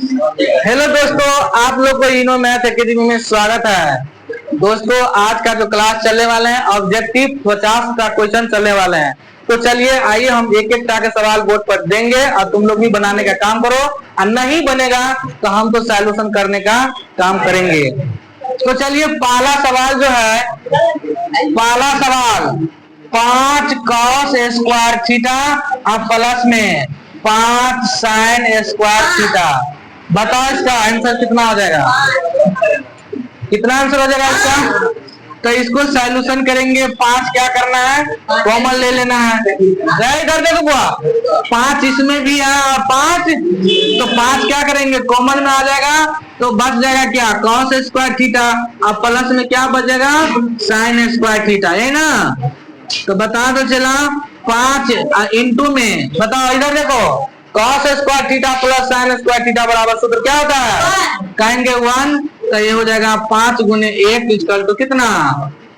Hello दोस्तों, आप लोग को इनो मैथ एकेडमी में स्वागत है। दोस्तों, आज का जो क्लास चलने वाले हैं ऑब्जेक्टिव 50 का क्वेश्चन चलने वाले हैं। तो चलिए आइए हम एक एक के सवाल बोर्ड पर देंगे और तुम लोग भी बनाने का काम करो, और नहीं बनेगा तो हम तो सॉल्यूशन करने का काम करेंगे। तो चलिए पहला सवाल जो है, पहला सवाल 5 cos स्क्वायर थीटा और प्लस में 5 sin स्क्वायर थीटा। बताओ इसका आंसर कितना हो जाएगा, कितना आंसर हो जाएगा इसका। तो इसको सॉल्यूशन करेंगे। 5 क्या करना है, कॉमन ले लेना है। इधर देखो बुआ, 5 इसमें भी है और 5, तो 5 क्या करेंगे, कॉमन में आ जाएगा तो बच जाएगा क्या, cos स्क्वायर थीटा, और प्लस में क्या बचेगा, sin स्क्वायर थीटा, है ना। तो बता दो चला 5 इंटू में, बताओ इधर देखो, cos square theta plus sin square theta बराबर सूत्र क्या होता है, कहेंगे 1, तो ये हो जाएगा 5 गुने 1 इक्वल टू कितना,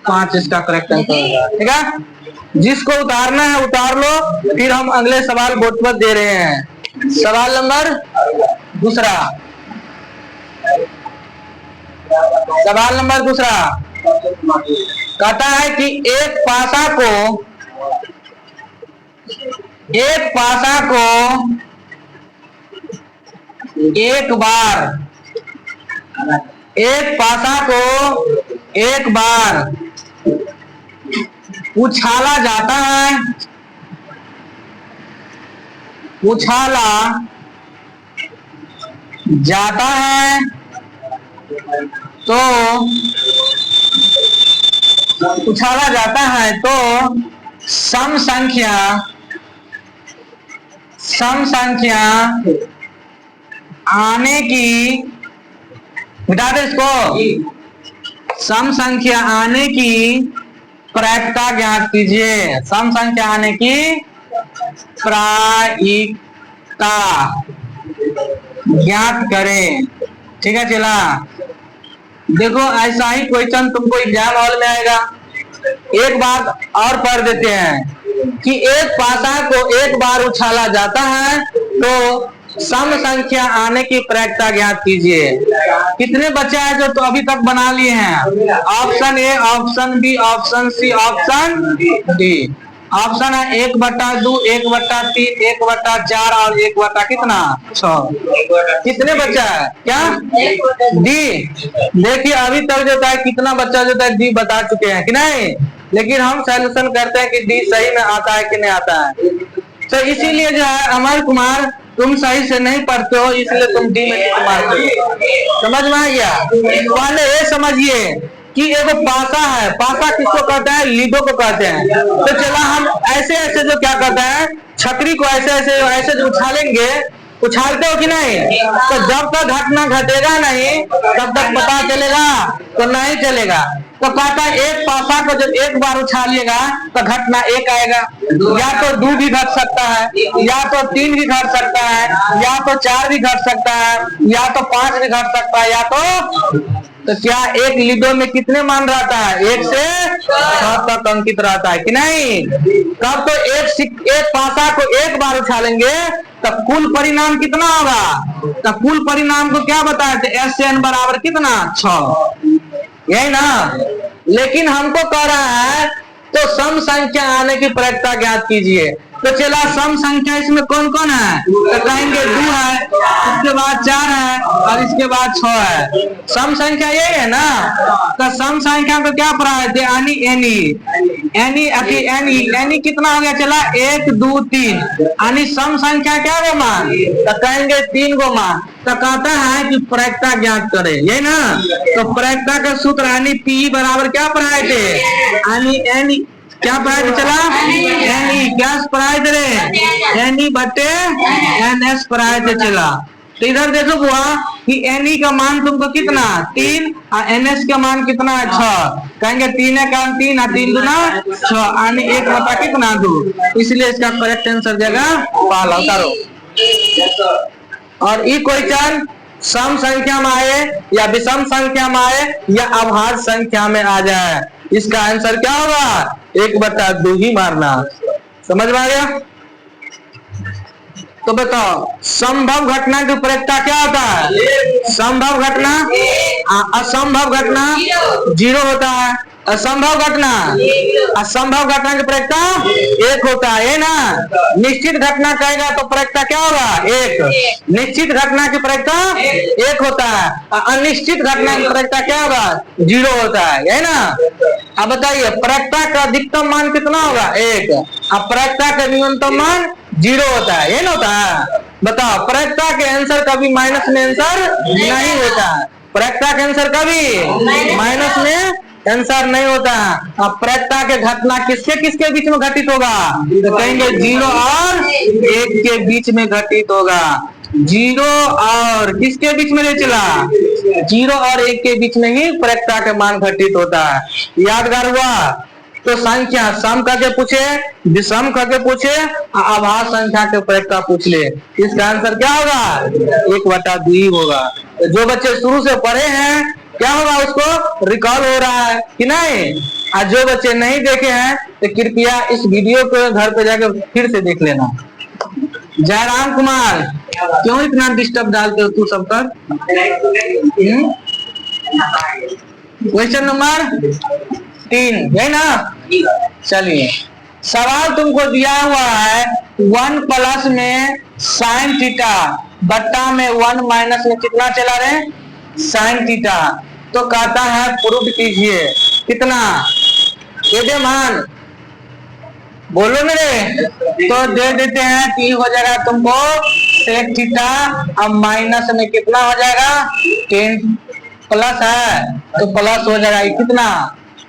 5। इसका करेक्ट आंसर होगा। ठीक है, जिसको उतारना है उतार लो, फिर हम अगले सवाल बोर्ड पर दे रहे हैं। सवाल नंबर दूसरा, सवाल नंबर दूसरा कहता है कि एक पासा को एक पासा को एक बार उछाला जाता है, तो सम संख्या आने की, बता दो इसको, सम संख्या आने की प्रायिकता ज्ञात कीजिए। सम संख्या आने की प्रायिकता ज्ञात करें। ठीक है चला, देखो ऐसा ही क्वेश्चन तुमको एग्जाम हॉल में आएगा। एक बात और पढ़ देते हैं कि एक पासा को एक बार उछाला जाता है तो सम संख्या आने की प्रायिकता ज्ञात कीजिए। कितने बच्चे हैं जो तो अभी तक बना लिए हैं, ऑप्शन ए, ऑप्शन बी, ऑप्शन सी, ऑप्शन डी। ऑप्शन है 1/2, 1/3, 1/4 और 1/ कितना 6। कितने बच्चा है क्या, डी। देखिए अभी तक जो है कितना बच्चा जो है डी बता चुके हैं कि नहीं, लेकिन हम सॉल्यूशन करते हैं कि डी सही में आता है कि नहीं आता है। तो इसीलिए जो है अमर कुमार, तुम सही से नहीं पढ़ते हो, इसलिए तुम डी में टिक मारते हो। समझ में आ गया। पहले ये समझिए कि एगो पासा है, पासा किसको कहते हैं, लीडो को कहते हैं। तो चला हम ऐसे ऐसे जो क्या कहते हैं, छतरी को ऐसे ऐसे ऐसे जो उछालेंगे, उछालते हो कि नहीं, तो जब तक घटना घटेगा नहीं तब तक पता चलेगा तो नहीं चलेगा। तो कहता है एक पासा को जब एक बार उछालिएगा तो घटना 1 आएगा, या तो 2 भी घट सकता है, या तो 3 भी घट सकता है, या तो 4 भी घट सकता है, या तो 5 भी घट सकता है, या तो क्या एक लीडो में कितने मान रहता है, 1 से 6 तक अंकित रहता है कि नहीं। तब तो एक पासा को एक बार उछालेंगे तो कुल परिणाम कितना होगा, तो कुल परिणाम को क्या बताया थे, SN बराबर कितना 6, यही ना। लेकिन हमको कह रहा है तो सम संख्या आने की प्रायिकता ज्ञात कीजिए। तो चला सम संख्या इसमें कौन कौन है, तो कहेंगे 2 है, इसके बाद 4 है और इसके बाद 6 है। सम संख्या यही है ना। तो सम संख्या को क्या पढ़ा है, एनी कितना हो गया, चला 1 2 3, यानी सम संख्या क्या गो मान, तो कहेंगे 3 गो मान। तो कहता है कि प्रायिकता ज्ञात करे, यही ना। तो प्रायिकता का सूत्र यानी पी बराबर क्या पढ़ाए थे, एनी क्या पढ़ाए थे, चला एनी क्या पढ़ाए थे, एनी बटे NS पढ़ाए थे। चला तो इधर देखो बुआ कि एनी का मान तुमको कितना 3 और NS का मान कितना है 6। कहेंगे 3 है का 3 और 3 दूना 6, यानी 1 कितना 2। इसलिए इसका करेक्ट आंसर देगा पहला, उतारो। और ये क्वेश्चन सम संख्या में आए या विषम संख्या में आए या अभाज्य संख्या में आ जाए, इसका आंसर क्या होगा, 1/2 ही मारना। समझ में आ गया। तो बताओ संभव घटना की उपरेखता क्या होता है? संभव घटना, असंभव घटना जीरो होता है, असंभव घटना, असंभव घटना की उपरेखता एक होता है ना। निश्चित घटना कहेगा तो उपरेखता क्या होगा? एक। निश्चित घटना की उपरेखता एक होता है, अनिश्चित घटना की उपरेखता क्या होगा? जीरो होता है ना। अब बताइए उपरेखता का अधिकतम मान कितना होगा? एक। अपरेखता का न्यूनतम मान जीरो होता है, ये ना होता है। बताओ उपरेखता के आंसर कभी माइनस में आंसर नहीं होता है, उपरेखता के आंसर कभी माइनस में आंसर नहीं होता है। अपरेखता के घटना किसके किसके बीच में घटित होगा? तो कहेंगे जीरो और एक के बीच में घटित होगा। जीरो और किसके बीच में ले चला? जीरो और एक के बीच में ही अपरेखता के मान घटित होता है। यादगार हुआ? तो संख्या सम करके पूछे, विषम करके पूछे, आभास संख्या के उपरेखता पूछ ले, इसका आंसर क्या होगा? 1/2 होगा। तो जो बच्चे शुरू से पढ़े हैं क्या होगा? उसको रिकॉल हो रहा है कि नहीं? और जो बच्चे नहीं देखे हैं तो कृपया इस वीडियो को घर पे जाकर फिर से देख लेना। जयराम कुमार, क्यों इतना डिस्टर्ब डालते हो तू सब पर? क्वेश्चन नंबर 3 है ना। चलिए सवाल तुमको दिया हुआ है 1 प्लस में साइन थीटा बट्टा में 1 माइनस में कितना चला रहे? Sine theta. तो कहता है प्रूफ कीजिए। कितना दे दे मान? बोलो मेरे। तो दे देते हैं कि हो जाएगा तुमको सेक थीटा, अब माइनस में कितना हो जाएगा? 10 प्लस है तो प्लस हो जाएगा कितना?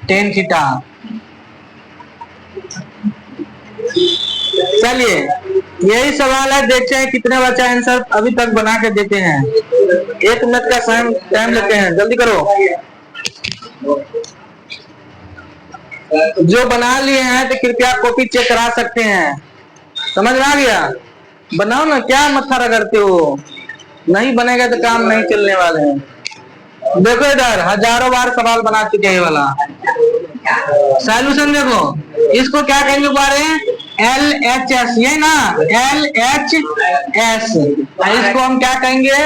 10 थीटा। चलिए यही सवाल है, देखते हैं कितने बच्चे आंसर अभी तक बना के देते हैं। 1 मिनट का टाइम लेते हैं, जल्दी करो। जो बना लिए हैं तो कृपया कॉपी चेक करा सकते हैं। समझ में आ गया? बनाओ ना, क्या मत्था रगड़ते हो? नहीं बनेगा तो काम नहीं चलने वाले हैं। देखो इधर हजारों बार सवाल बना चुके हैं वाला। सॉल्यूशन देखो, इसको क्या कहेंगे बारे? LHS, ये ना LHS। इसको हम क्या कहेंगे?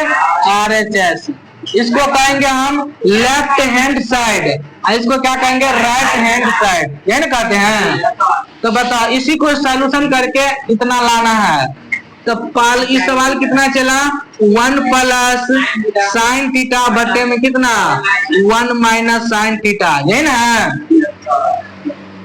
RHS। इसको कहेंगे हम लेफ्ट हैंड साइड, इसको क्या कहेंगे? राइट हैंड साइड, ये ना कहते हैं। तो बताओ इसी को सॉल्यूशन करके इतना लाना है। तो इस सवाल कितना चला? 1 प्लस साइन थीटा बट्टे में कितना? 1 माइनस साइन थीटा, ये ना।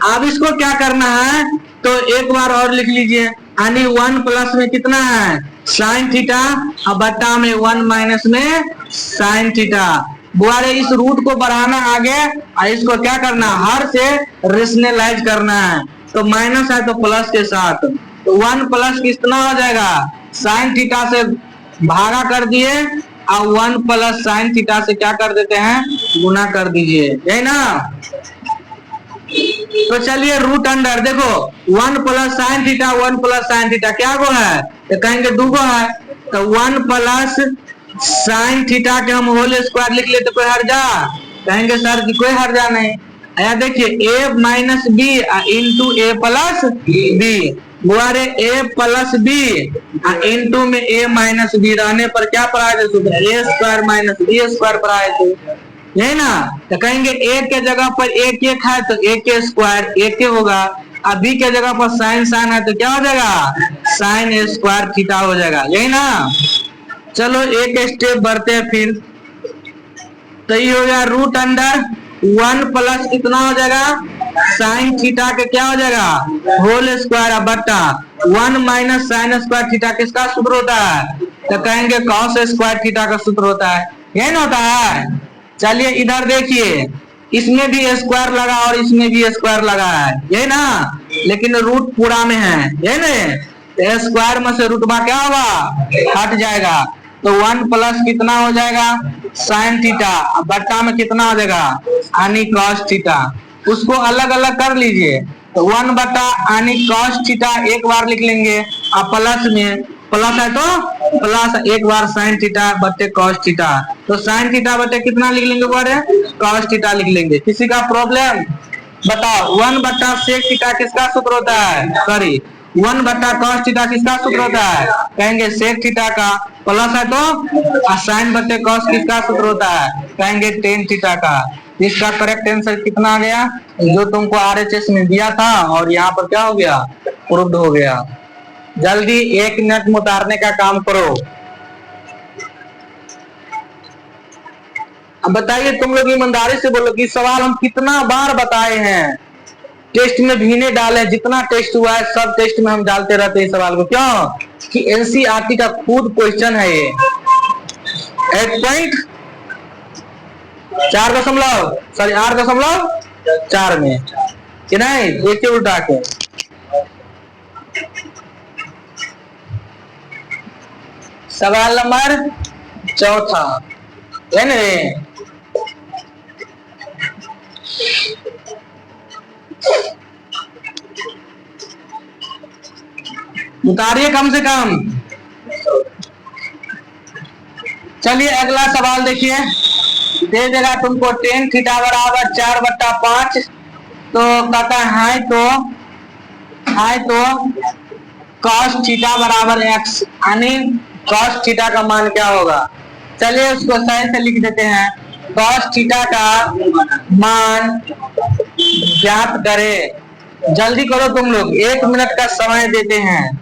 अब इसको क्या करना है? तो एक बार और लिख लीजिए, यानी 1 प्लस में कितना है? साइन थीटा, और बट्टा में 1 माइनस में साइन थीटा। बुआरे इस रूट को बढ़ाना आगे और इसको क्या करना? हर से रेशनलाइज करना है। तो माइनस है तो प्लस के साथ, तो 1 प्लस कितना हो जाएगा? साइन थीटा से भागा कर दिए और 1 प्लस साइन थीटा से क्या कर देते हैं? गुना कर दीजिए, यही ना। तो चलिए रूट अंडर देखो 1 plus sine theta, 1 plus sine theta क्या गो है? तो कहेंगे 2 गो है। तो 1 प्लस साइन थीटा के हम होल स्क्वायर लिख लेते, कोई हर्जा? कहेंगे सर कि कोई हर्जा नहीं। या देखिए a minus b into a plus b, बुआरे a प्लस बी इंटू में a माइनस बी रहने पर क्या पर आए थे? a square minus b square पर आए थे, यही ना। तो कहेंगे a के जगह पर एक है तो a के स्क्वायर एक होगा, अब b के जगह पर साइन साइन है तो क्या हो जाएगा? साइन a स्क्वायर थीटा हो जाएगा, यही ना। चलो एक स्टेप बढ़ते हैं फिर। तो ये हो गया रूट अंडर 1 प्लस कितना हो जाएगा? साइन थीटा के क्या हो जाएगा? होल स्क्वायर बट्टा 1 माइनस साइन स्क्वायर थीटा किसका सूत्र होता है? तो कहेंगे कॉस स्क्वायर थीटा का सूत्र होता है, यही ना होता है। चलिए इधर देखिए, इसमें भी स्क्वायर लगा और इसमें भी स्क्वायर लगा है, यही ना, लेकिन रूट पूरा में है, यही ना। स्क्वायर में से रूटबा क्या होगा? हट जाएगा। तो 1 प्लस कितना हो जाएगा? साइन थीटा, बट्टा में कितना हो जाएगा? यानी कॉस थीटा। उसको अलग अलग कर लीजिए, तो 1 बट्टा यानी कॉस थीटा एक बार लिख लेंगे, और प्लस में प्लस है तो प्लस एक बार साइन थीटा बट्टे कॉस थीटा। तो साइन थीटा बट्टे कितना लिख लेंगे? बारे कॉस थीटा लिख लेंगे। किसी का प्रॉब्लम? बताओ 1 बट्टा सेक थीटा किसका सूत्र होता है? सॉरी 1 बटा cos थीटा किसका सूत्र होता है? कहेंगे sec थीटा का, प्लस है तो sin बटे cos किसका सूत्र होता है? कहेंगे tan थीटा का। इसका करेक्ट आंसर कितना आ गया? जो तुमको RHS में दिया था और यहाँ पर क्या हो गया? प्रूव्ड हो गया। जल्दी 1 मिनट में उतारने का काम करो। अब बताइए तुम लोग ईमानदारी से बोलो कि सवाल हम कितना बार बताए हैं, टेस्ट में भी नहीं डाले, जितना टेस्ट हुआ है सब टेस्ट में हम डालते रहते हैं सवाल को। क्यों? कि एनसीईआरटी का खुद क्वेश्चन है ये। 8.4 में कि नहीं, देखिए उल्टा के। सवाल नंबर 4 है ना? उतारिए कम से कम। चलिए अगला सवाल देखिए, दे देगा तुमको tan थीटा बराबर 4/5, तो कहता है तो cos थीटा बराबर x, यानी cos थीटा का मान क्या होगा? चलिए उसको सही से लिख देते हैं। cos थीटा का मान ज्ञात करें। जल्दी करो तुम लोग, 1 मिनट का समय देते हैं।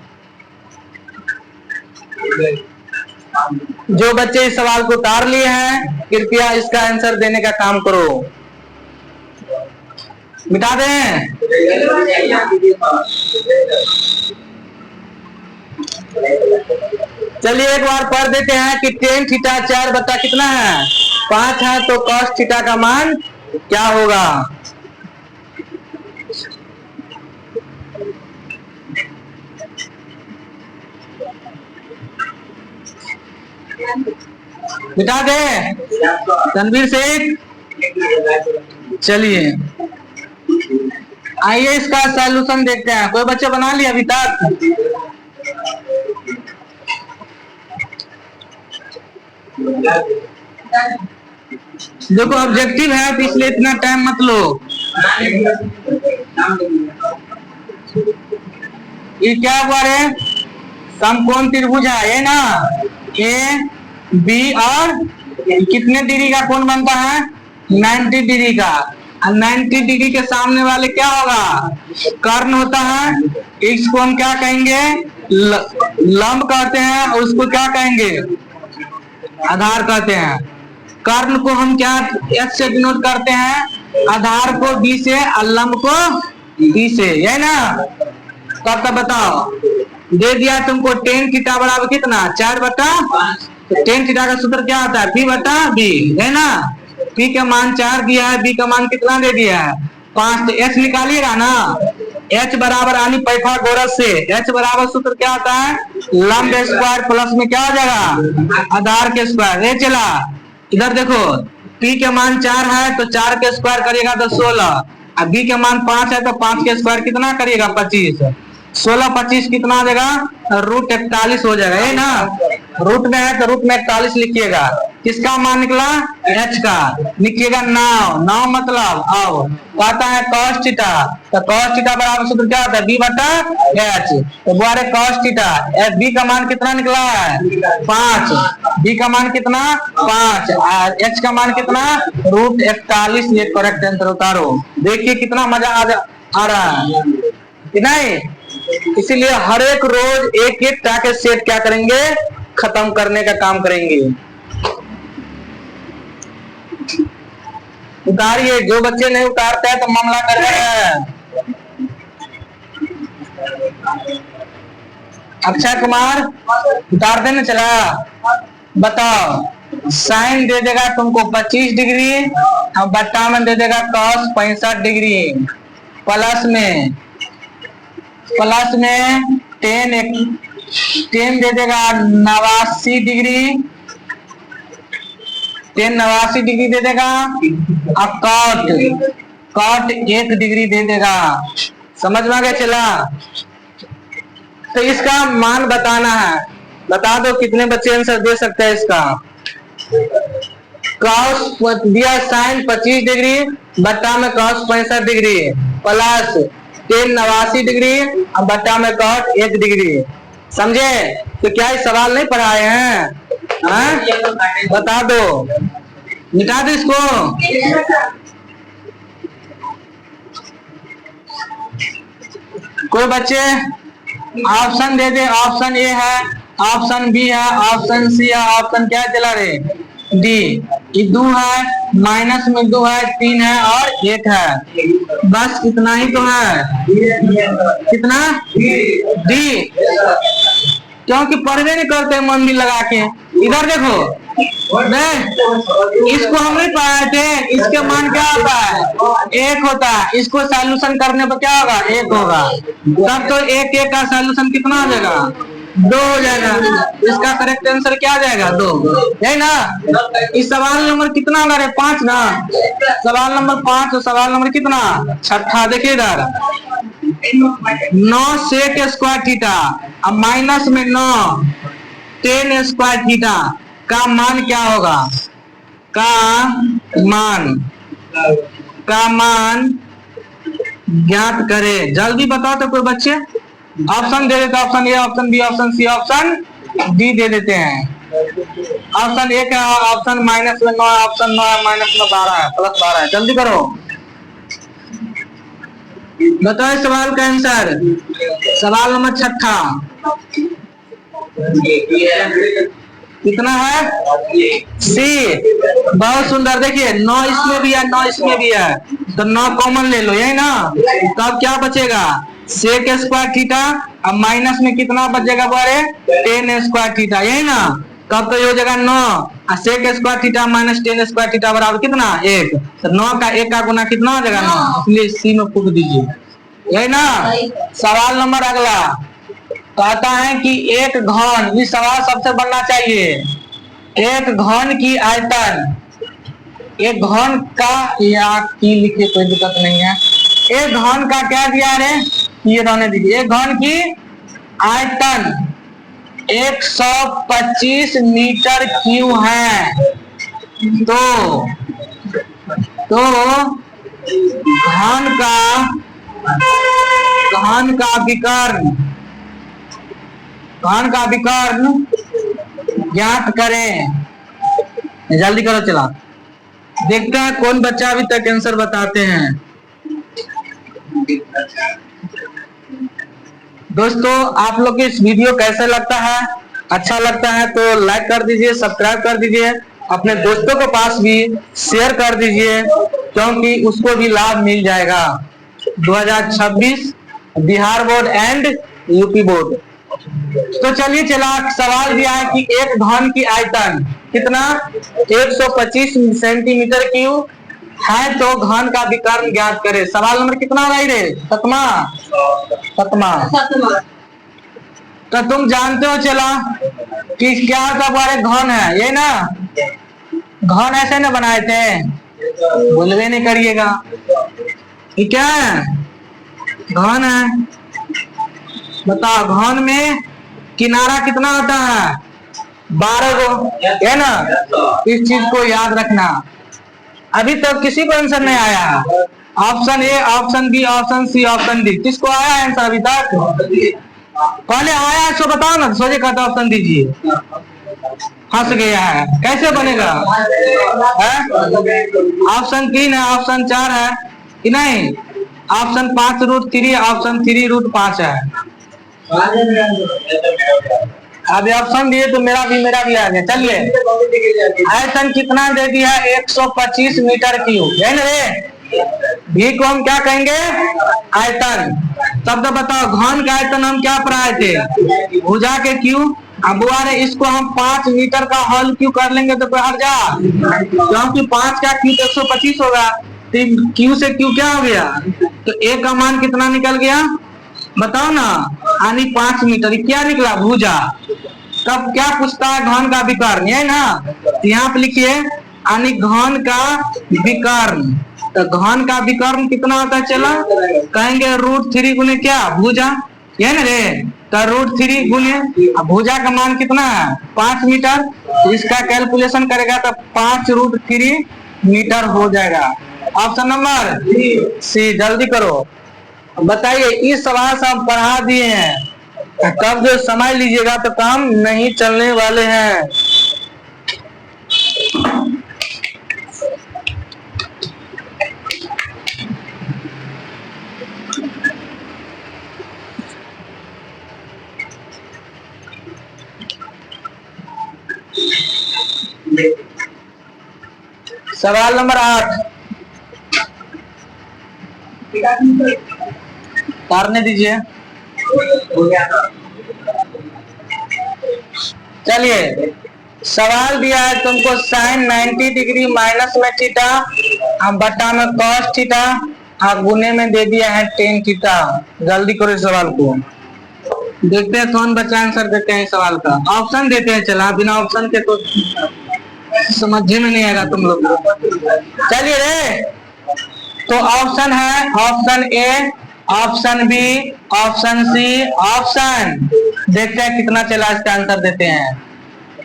जो बच्चे इस सवाल को उतार लिए हैं कृपया इसका आंसर देने का काम करो। मिटा दें? चलिए एक बार पढ़ देते हैं कि tan थीटा 4 बटा कितना है? 5 है, तो cos थीटा का मान क्या होगा? मिटा दे तनवीर शेख। चलिए आइए इसका सॉल्यूशन देखते हैं। कोई बच्चे बना लिया अभी तक? देखो ऑब्जेक्टिव है तो इसलिए इतना टाइम मत लो। ये क्या हुआ रे? समकोण त्रिभुज है ये ना, ए बी और कितने डिग्री का कोण बनता है? 90 डिग्री का। 90 डिग्री के सामने वाले क्या होगा? कर्ण होता है। इस को हम क्या कहेंगे? लंब कहते हैं, और उसको क्या कहेंगे? आधार कहते हैं। कर्ण को हम क्या एच से डिनोट करते हैं? आधार को बी से और लंब को बी से, है ना? तब बताओ, दे दिया तुमको tan थीटा बराबर कितना? 4/5। तो tan थीटा का सूत्र क्या आता है? p बटा b, है ना? p का मान 4 दिया है, b का मान कितना दे दिया है? 5। तो h निकालिएगा ना, h बराबर यानी पाइथागोरस से h बराबर सूत्र क्या आता है? लंब स्क्वायर प्लस में क्या हो जाएगा? आधार के स्क्वायर। ये चला इधर देखो, p के मान 4 है तो 4 के स्क्वायर करिएगा तो 16, अब b के मान 5 है तो 5 के स्क्वायर कितना करिएगा? 25। 16 25 कितना आ जाएगा? √41 हो जाएगा, है ना? रूट में है तो रूट में 41 लिखिएगा। किसका मान निकला? h का। लिखिएगा 9 मतलब अब कहता है cos थीटा, तो cos थीटा बराबर सूत्र क्या होता है? b बटा h। तो बोले cos थीटा, b का मान कितना निकला है? 5। b का मान कितना? 5 और h का मान कितना? √41। ये करेक्ट आंसर उतारो। देखिए कितना मजा आ रहा है कि नहीं? इसीलिए हर एक रोज एक एक टाके सेट क्या करेंगे? खत्म करने का काम करेंगे। उतारिए, जो बच्चे नहीं उतारते हैं तो मामला कर रहे हैं। अक्षय कुमार उतार देना चला। बताओ, साइन दे देगा तुमको 25 डिग्री और बट्टा में दे देगा cos 65 डिग्री, प्लस में tan दे देगा 89 डिग्री, tan 89 डिग्री दे देगा और cot 1 डिग्री दे देगा। समझ में आ गया चला? तो इसका मान बताना है। बता दो कितने बच्चे आंसर दे सकते हैं इसका? cos दिया साइन 25 डिग्री, बट्टा में cos 65 degree, plus ten 89 degree और बट्टा में कॉट 1 डिग्री। समझे? तो क्या ये सवाल नहीं पढ़ाए हैं? बता दो, मिटा दो इसको। कोई बच्चे ऑप्शन दे दे। ऑप्शन ए है, ऑप्शन बी है, ऑप्शन सी है, ऑप्शन क्या चला रे? डी। ये 2 है, माइनस में 2 है, 3 है और 1 है। बस इतना ही तो है। कितना? डी। क्योंकि पढ़ने नहीं करते मन भी लगा के। इधर देखो, इसको हम नहीं पढ़ाए थे। इसके मान क्या होता है? 1 होता है। इसको सॉल्यूशन करने पर क्या होगा? 1 होगा। तब तो 1 का सॉल्यूशन कितना हो जाएगा? 2 हो जाएगा। इसका करेक्ट आंसर क्या आ जाएगा? 2 है ना। इस सवाल नंबर कितना होगा रे? 5 ना। सवाल नंबर 5 और सवाल नंबर कितना? 6। देखिए इधर 9 सेक स्क्वायर थीटा अब माइनस में 9 10 स्क्वायर थीटा का मान क्या होगा? का मान ज्ञात करे। जल्दी बताओ तो कोई बच्चे। ऑप्शन दे देते, ऑप्शन ए, ऑप्शन बी, ऑप्शन सी, ऑप्शन डी दे देते हैं। ऑप्शन ए का ऑप्शन माइनस में 9, ऑप्शन 9 माइनस में 12 है, प्लस 12 है। जल्दी करो, बताओ सवाल का आंसर। सवाल नंबर 6 कितना है? सी। बहुत सुंदर। देखिए 9 इसमें भी है, 9 इसमें भी है, तो 9 कॉमन ले लो, यही ना। तो अब क्या बचेगा? सेक स्क्वायर थीटा अब माइनस में कितना बचेगा? बारे 10 स्क्वायर थीटा, यही ना। तब तो ये हो जाएगा 9 sec square theta minus 10 square theta बराबर कितना? 1। तो 9 का 1 का गुना कितना हो जाएगा? 9। इसलिए सी में फूक दीजिए, यही ना। सवाल नंबर अगला कहता है कि एक घन, ये सवाल सबसे बनना चाहिए। एक घन की आयतन, एक घन का, या की लिखिए कोई दिक्कत नहीं है। एक घन का क्या दिया रे? ये रहने दीजिए। एक घन की आयतन 125 मीटर क्यूब है, तो घन का विकर्ण ज्ञात करें। जल्दी करो, चला देखते हैं कौन बच्चा अभी तक आंसर बताते हैं। दोस्तों आप लोग को इस वीडियो कैसे लगता है? अच्छा लगता है तो लाइक कर दीजिए, सब्सक्राइब कर दीजिए, अपने दोस्तों के पास भी शेयर कर दीजिए, क्योंकि उसको भी लाभ मिल जाएगा। 2026 Bihar board and UP board. तो चलिए, चला सवाल दिया है कि एक घन की आयतन कितना? 125 सेंटीमीटर क्यूब है, तो घन का विकर्ण ज्ञात करे। सवाल नंबर कितना भाई रे? 7वां। तो तुम जानते हो चला कि क्या होता है? घन है, ये ना। घन ऐसे ना बनाए थे, बोलवे नहीं करिएगा। ये क्या है? घन है। बताओ, घन में किनारा कितना होता है? 12 गो, है ना। इस चीज को याद रखना। अभी तक किसी को आंसर नहीं आया। ऑप्शन ए, ऑप्शन बी, ऑप्शन सी, ऑप्शन डी, किसको आया आंसर अभी तक? पहले आया सो बताओ ना, सोचे कहता ऑप्शन दीजिए। फंस गया है, कैसे बनेगा? ऑप्शन 3 है, ऑप्शन 4 है कि नहीं? ऑप्शन 5√3, ऑप्शन 3√5 है। अभी ऑप्शन दिए तो मेरा भी आ गया। चलिए, आयतन कितना दे दिया? 125 मीटर क्यूब, है ना रे। भी को हम क्या कहेंगे? आयतन। तब तो बताओ, घन का आयतन हम क्या पढ़ाए थे? भुजा के क्यूब। अब बुआरे इसको हम 5 मीटर का होल क्यूब कर लेंगे तो कोई हट जा, क्योंकि 5 का क्यूब 125 होगा। तो क्यू से क्यू क्या हो गया? तो ए का मान कितना निकल गया? बताओ ना। यानी 5 मीटर। क्या निकला? भुजा। तब क्या पूछता है? घन का विकर्ण, है ना। यहाँ पे लिखिए, यानी घन का विकर्ण। तो घन का विकर्ण कितना होता है? चला कहेंगे √3 गुने क्या? भुजा, है ना रे। तो √3 गुने भुजा का मान कितना है? 5 मीटर। इसका कैलकुलेशन करेगा तो 5√3 मीटर हो जाएगा। Option number C. जल्दी करो, बताइए, इस सवाल से हम पढ़ा दिए हैं, कब जो समझ लीजिएगा तो काम नहीं चलने वाले हैं। सवाल नंबर 8 करने दीजिए। चलिए, सवाल दिया है तुमको साइन 90 डिग्री माइनस में थीटा, अब बटा में कॉस थीटा, अब गुने में दे दिया है टेन थीटा। जल्दी करो इस सवाल को, देखते हैं कौन बच्चा आंसर देते हैं इस सवाल का। ऑप्शन देते हैं, चला बिना ऑप्शन के तो समझ में नहीं आएगा तुम लोग। चलिए रे, तो ऑप्शन है ऑप्शन ए, ऑप्शन बी, ऑप्शन सी, ऑप्शन, देखते हैं कितना चला इसका आंसर देते हैं।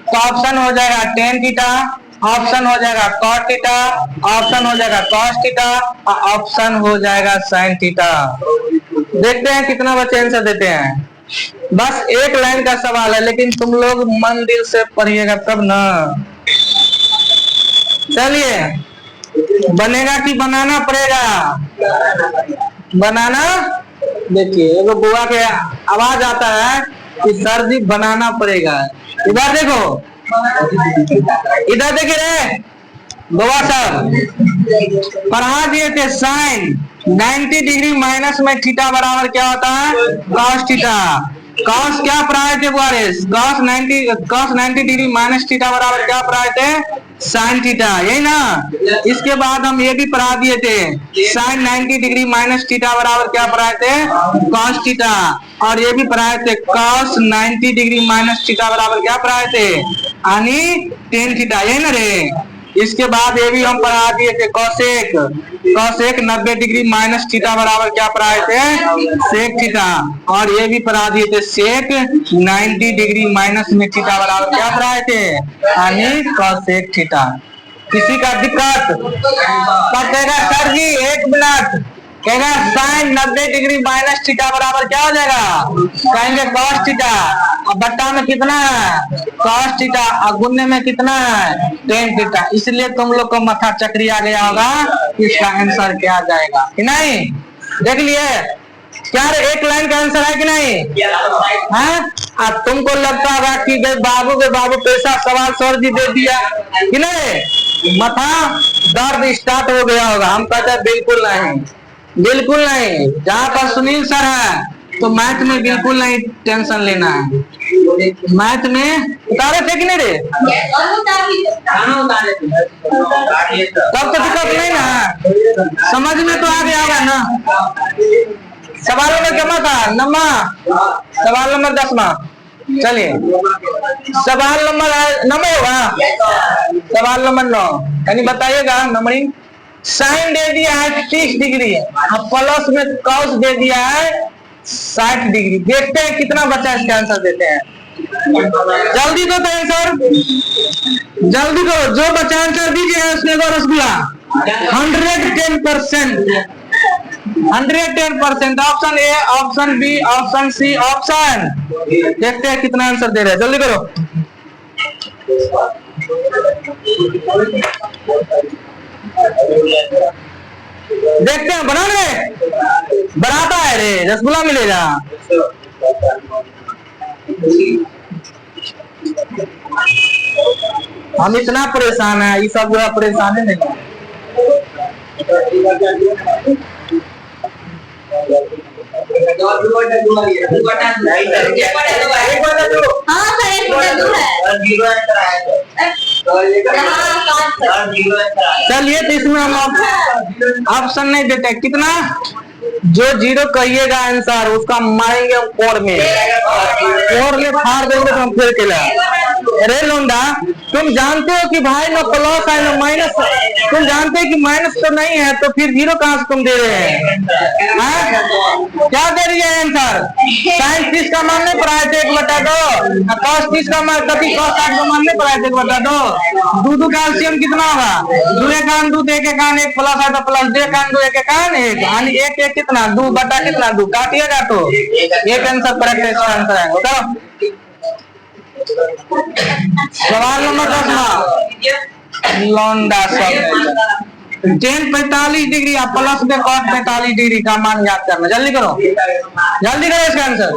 तो ऑप्शन हो जाएगा टेन थीटा, ऑप्शन हो जाएगा कॉट थीटा, ऑप्शन हो जाएगा कॉस थीटा, ऑप्शन हो जाएगा साइन थीटा। देखते हैं कितना बच्चे आंसर देते हैं। बस एक लाइन का सवाल है, लेकिन तुम लोग मन दिल से पढ़िएगा तब ना। चलिए, बनेगा कि बनाना पड़ेगा? बनाना। देखिए, एगो बुआ के आवाज आता है कि सर जी बनाना पड़ेगा। इधर देखो, इधर देखिए रे बुआ साहब, पढ़ा दिए थे साइन 90 डिग्री माइनस में थीटा बराबर क्या होता है? Cos theta. कॉस क्या पढ़ाए थे बुआरेस? कॉस 90 डिग्री माइनस थीटा बराबर क्या पढ़ाए थे? साइन थीटा, यही ना। इसके बाद हम ये भी पढ़ा दिए थे, साइन 90 डिग्री माइनस थीटा बराबर क्या पढ़ाए थे? Cos theta. और ये भी पढ़ाए थे कॉस 90 डिग्री माइनस थीटा बराबर क्या पढ़ाए थे? यानी टेन थीटा, यही ना रे। इसके बाद ये भी हम पढ़ा दिए थे कॉसेक 90 डिग्री माइनस थीटा बराबर क्या पढ़ाए थे? Sec theta. और ये भी पढ़ा दिए थे सेक 90 डिग्री माइनस में थीटा बराबर क्या पढ़ाए थे? यानी कॉसेक थीटा। किसी का दिक्कत? कब कहेगा सर जी एक मिनट, कहेगा साइन 90 डिग्री माइनस थीटा बराबर क्या हो जाएगा? कहेंगे कॉस थीटा। अब बट्टा में कितना है? Cos theta. और गुणने में कितना है? Tan theta. इसलिए तुम लोग को माथा चक्री आ गया होगा, इसका आंसर क्या जाएगा कि नहीं? देख लिए क्या एक लाइन का आंसर है कि नहीं? हाँ, अब तुमको लगता होगा कि बाबू पैसा सवाल सर जी दे दिया कि नहीं, माथा दर्द स्टार्ट हो गया होगा। हम कहते हैं बिल्कुल नहीं, बिल्कुल नहीं। जहाँ पर सुनील सर है तो मैथ में बिल्कुल नहीं टेंशन लेना है। मैथ में उतारे थे कि नहीं रे? तब तो दिक्कत नहीं ना, समझ में तो आ गया होगा ना। सवाल नंबर क्या था? सवाल नंबर 10। चलिए, सवाल नंबर 9 होगा। सवाल नंबर 9, यानी बताइएगा नंबरिंग। साइन दे दिया है 30 डिग्री, प्लस में कॉस दे दिया है 60 डिग्री। देखते हैं कितना बचा, इसका आंसर देते हैं। जल्दी दो आंसर, जल्दी करो। जो बच्चा आंसर दीजिए उसने को रसगुल्ला 110%। 110%। ऑप्शन ए, ऑप्शन बी, ऑप्शन सी, ऑप्शन। देखते हैं कितना आंसर दे रहे हैं, जल्दी करो। देखते हैं, बना रे, बनाता है रे, रसगुल्ला मिलेगा। हम इतना परेशान है, ये सब बुरा परेशान है नहीं। चलिए, तो इसमें हम ऑप्शन नहीं देते। कितना? जो 0 कहिएगा आंसर उसका मारेंगे हम कोर में फाड़ देंगे तो हम फिर के अरे लोंडा, तुम जानते हो कि भाई ना प्लस है ना माइनस, तुम जानते हो कि माइनस तो नहीं है, तो फिर जीरो कहाँ से तुम दे रहे हैं? क्या दे रही है आंसर? साइन 30 का मान नहीं पढ़ाए थे 1/2, कॉस 30 का मान कभी कॉस 60 का मान नहीं पढ़ाए थे 1/2। दो का एलसीएम कितना होगा? 2 एक कान 2 एक कान 1 प्लस है तो प्लस 2 कान 2 एक कान 1 यानी 1 1 कितना 2 बटा कितना 2 काटिएगा तो एक आंसर करेक्ट है, इसका आंसर है। बताओ सवाल नंबर 10 लौंडा सब tan 45 डिग्री आप प्लस में cos 45 डिग्री का मान याद करना। जल्दी करो, जल्दी करो इसका आंसर।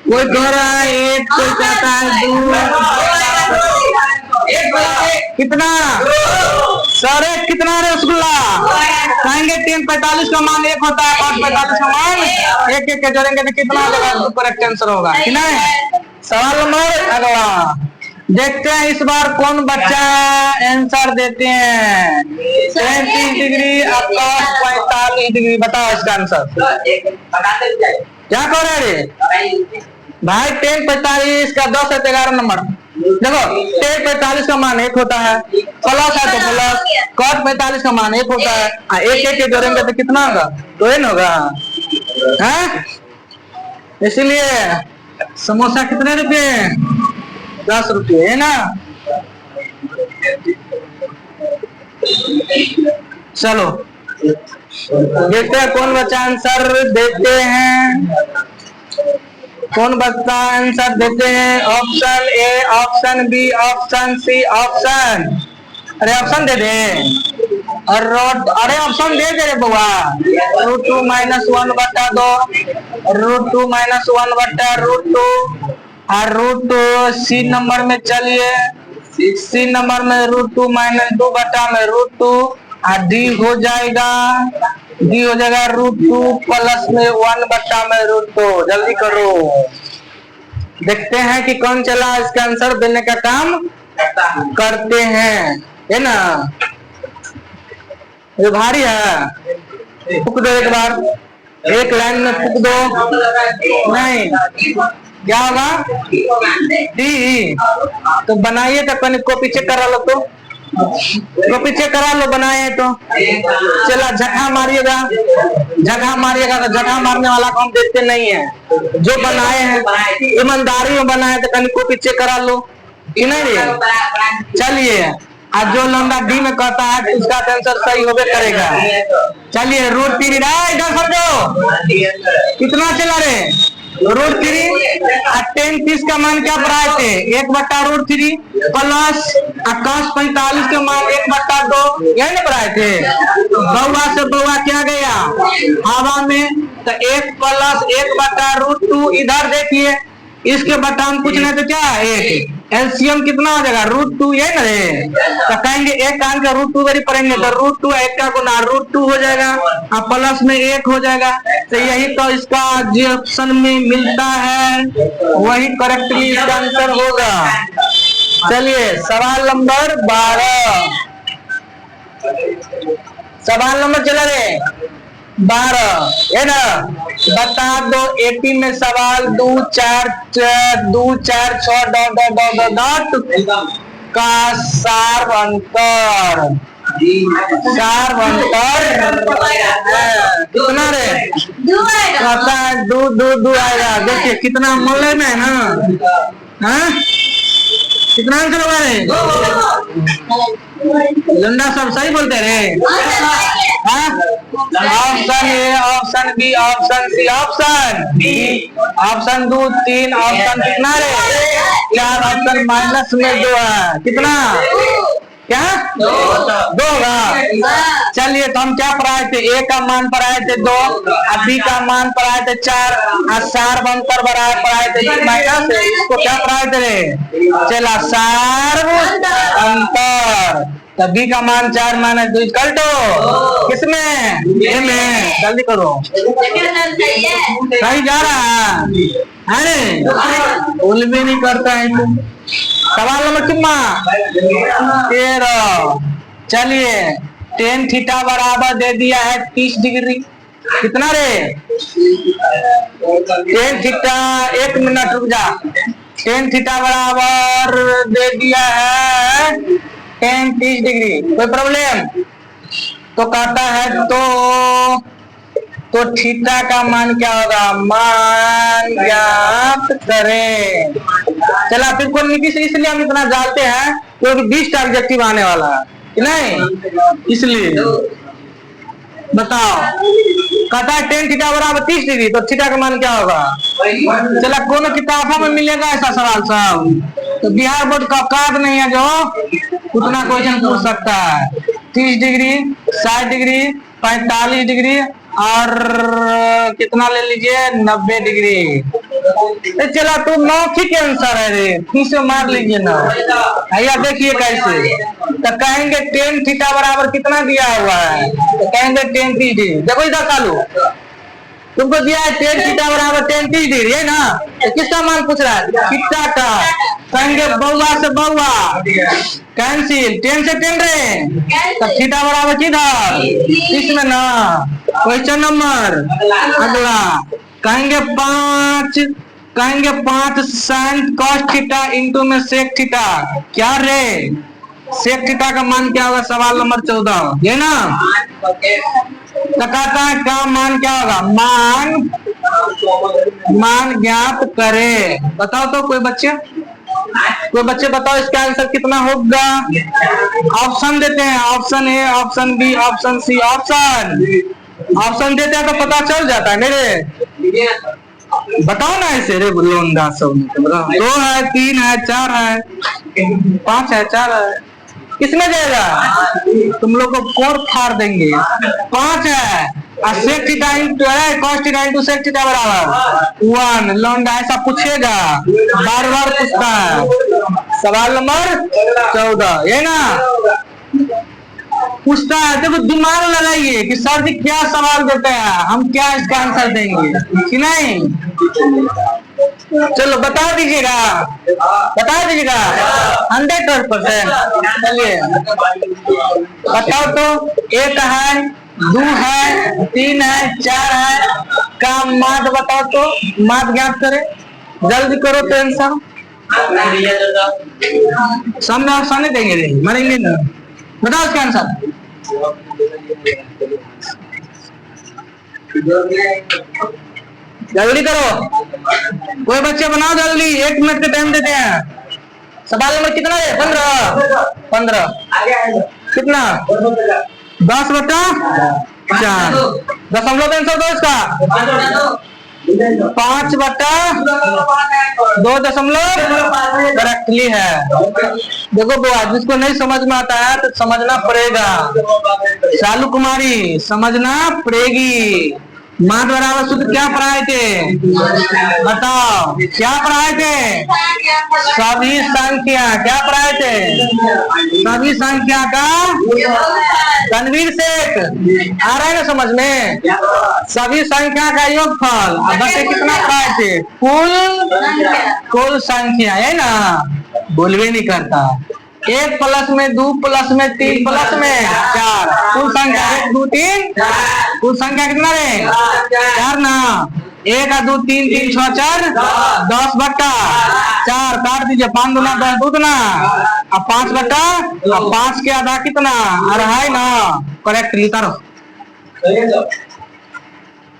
कोई कह रहा है 1, कोई कहता है 2, कितना सर कितना रसगुल्ला कहेंगे? tan 45 का मान 1 होता है, cos 45 का मान 1 1 के जोड़ेंगे तो कितना करेक्ट आंसर होगा कि नहीं? सवाल नंबर अगला देखते हैं, इस बार कौन बच्चा आंसर देते हैं? 30 डिग्री और cos 45 डिग्री, बताओ इसका आंसर। क्या कह रहे रे भाई? tan 45 का 10 है 11 नंबर। देखो tan 45 का मान 1 होता है, प्लस है तो प्लस, cos 45 का मान 1 होता है, 1 1 के जोड़ेंगे तो कितना होगा? 2 होगा है। इसलिए समोसा कितने रुपए? 10 रुपये है ना। चलो देखते हैं कौन बच्चा आंसर देते हैं, कौन बच्चा आंसर देते हैं। ऑप्शन ए, ऑप्शन बी, ऑप्शन सी, ऑप्शन, अरे ऑप्शन दे दे और अरे ऑप्शन दे दे रे बउआ। √2 - 1/2, √2 - 1/√2 और √2 सी नंबर में। चलिए सी नंबर में √2 - 2/√2 और डी हो जाएगा, डी हो जाएगा √2 प्लस में 1/√2। जल्दी करो, देखते हैं कि कौन चला इसका आंसर देने का काम करते हैं, है ना। ये भारी है, फूक दो एक बार, एक लाइन में फूक दो। नहीं क्या होगा? डी तो बनाइए तो कहीं कॉपी चेक करा लो, तो कॉपी चेक करा लो बनाए तो। चला झटका मारिएगा, झटका मारिएगा तो झटका मारने वाला को हम देखते नहीं है, जो बनाए हैं ईमानदारी में बनाए तो कहीं कॉपी चेक करा लो कि नहीं रे। चलिए आज जो लौंडा डी में कहता है उसका आंसर सही होबे करेगा। चलिए √3 इधर समझो कितना चला रे? √3 और tan 30 का मान क्या पढ़ाए थे? 1/√3 प्लस cos 45 का मान 1/2, यही ना पढ़ाए थे। बउआ से बउआ क्या गया हवा में, तो 1 प्लस 1/√2 इधर देखिए, इसके बटा हम पूछ रहे थे क्या 1, एलसीएम कितना हो जाएगा? √2 ये ना रे, तो कहेंगे एक कान का √2 वेरी पढ़ेंगे तो √2 1 का गुना √2 हो जाएगा और प्लस में 1 हो जाएगा। तो यही तो इसका जो ऑप्शन में मिलता है वही करेक्टली इसका आंसर होगा। चलिए सवाल नंबर 12, सवाल नंबर चला रे 12 है ना। बता दो 80 में सवाल 2 4 6 डॉट का सार अंतर कितना रे? कहता है 2 आएगा। देखिए कितना मोले में है ना, हाँ कितना आंसर होगा रे? लंडा सब सही बोलते रे। ऑप्शन ए, ऑप्शन बी, ऑप्शन सी, ऑप्शन डी, ऑप्शन 2 3, ऑप्शन कितना रे? 4, ऑप्शन माइनस में 2 है, कितना क्या 2 होगा। चलिए तो हम क्या पढ़ाए थे? ए का मान पढ़ाए थे 2 और बी का मान पढ़ाए थे 4 और सार अंतर पढ़ाए थे माइनस। इसको क्या पढ़ाए थे रे? चला सार अंतर, तो बी का मान 4 - 2 कल्टो किसमें? ए में। जल्दी करो, सही जा रहा है, अरे भूल भी नहीं करता है तुम। सवाल नंबर कितना 13। चलिए tan थीटा बराबर दे दिया है 30 डिग्री कितना रे? टेन थीटा, 1 मिनट रुक जा। टेन थीटा बराबर दे दिया है 30 डिग्री। कोई प्रॉब्लम? तो कहता है तो थीटा का मान क्या होगा? मान ज्ञात करें। चला फिर को इसलिए हम इतना जानते हैं क्योंकि 20 ऑब्जेक्टिव आने वाला है कि नहीं, इसलिए बताओ। कहता है टेन थीटा बराबर 30 डिग्री, तो थीटा का मान क्या होगा? चला कोनो किताबों में मिलेगा ऐसा सवाल सब, तो बिहार बोर्ड का औकात नहीं है जो उतना क्वेश्चन पूछ सकता है। 30 डिग्री, 60 डिग्री, 45 डिग्री और कितना ले लीजिए 90 डिग्री। चला तो मौखिक आंसर है रे, फिर से मार लीजिए ना। भैया देखिए कैसे, तो कहेंगे टेन थीटा बराबर कितना दिया हुआ है, तो कहेंगे 10 डिग्री। देखो इधर चालू, तुमको दिया है टेन थीटा बराबर 10 डिग्री है ना, तो किसका मान पूछ रहा है? थीटा का। कहेंगे बउआ से बउआ कैंसिल, 10 से 10 रे, तो थीटा बराबर किधर? इसमें ना। क्वेश्चन नंबर अगला, कहेंगे 5 साइन कॉस थीटा इंटू में सेक थीटा। क्या रे? सेक थीटा का मान क्या होगा? सवाल नंबर 14 ये ना। तो कहता है का मान क्या होगा? मान ज्ञात करे। बताओ तो कोई बच्चे बताओ इसका आंसर कितना होगा? ऑप्शन देते हैं, ऑप्शन ए, ऑप्शन बी, ऑप्शन सी, ऑप्शन देते हैं तो पता चल जाता है मेरे। बताओ ना ऐसे रे बुल्लोंदा सब। 2 है, 3 है, 4 है, 5 है, 4 है, किसमें जाएगा? तुम लोग को फोर फाड़ देंगे। 5 है और sec theta into cos theta into sec theta बराबर 1। लौंडा ऐसा पूछेगा, बार बार पूछता है। सवाल नंबर 14 ये ना पूछता है। देखो दिमाग लगाइए कि सर जी क्या सवाल देते हैं, हम क्या इसका आंसर देंगे कि नहीं। चलो बता दीजिएगा 100%। चलिए बताओ तो, 1 है, 2 है, 3 है, 4 है का माद बताओ तो, माद ज्ञात करे। जल्दी करो टेंशन, सामने आसानी देंगे रे, मरेंगे ना। बताओ इसका आंसर। जल्दी करो, कोई बच्चे बनाओ जल्दी, 1 मिनट का टाइम देते हैं। सवाल नंबर कितना है? 15 कितना? 10/4 दशमलव आंसर दो इसका। 5/2.5 करेक्टली है। देखो बुआ, जिसको नहीं समझ में आता है तो समझना पड़ेगा। शालू कुमारी समझना पड़ेगी। माद बराबर सूत्र क्या पढ़ाए थे? बताओ क्या पढ़ाए थे? सभी संख्या क्या पढ़ाए थे? सभी संख्या का तनवीर सेठ आ रहा है ना समझ में? सभी संख्या का योगफल। बच्चे कितना पढ़ाए थे? कुल संख्या है ना, बोलवे नहीं करता। 1 प्लस में 2 प्लस में 3 प्लस में 4 कुल संख्या 1 2 3 कुल संख्या कितना रे? 4 ना। 1 2 3 3 6 4 10/4 काट दीजिए। 5 दूना 10 दूना अब 5/5 के आधा कितना? अढ़ाई ना। करेक्ट उतारो।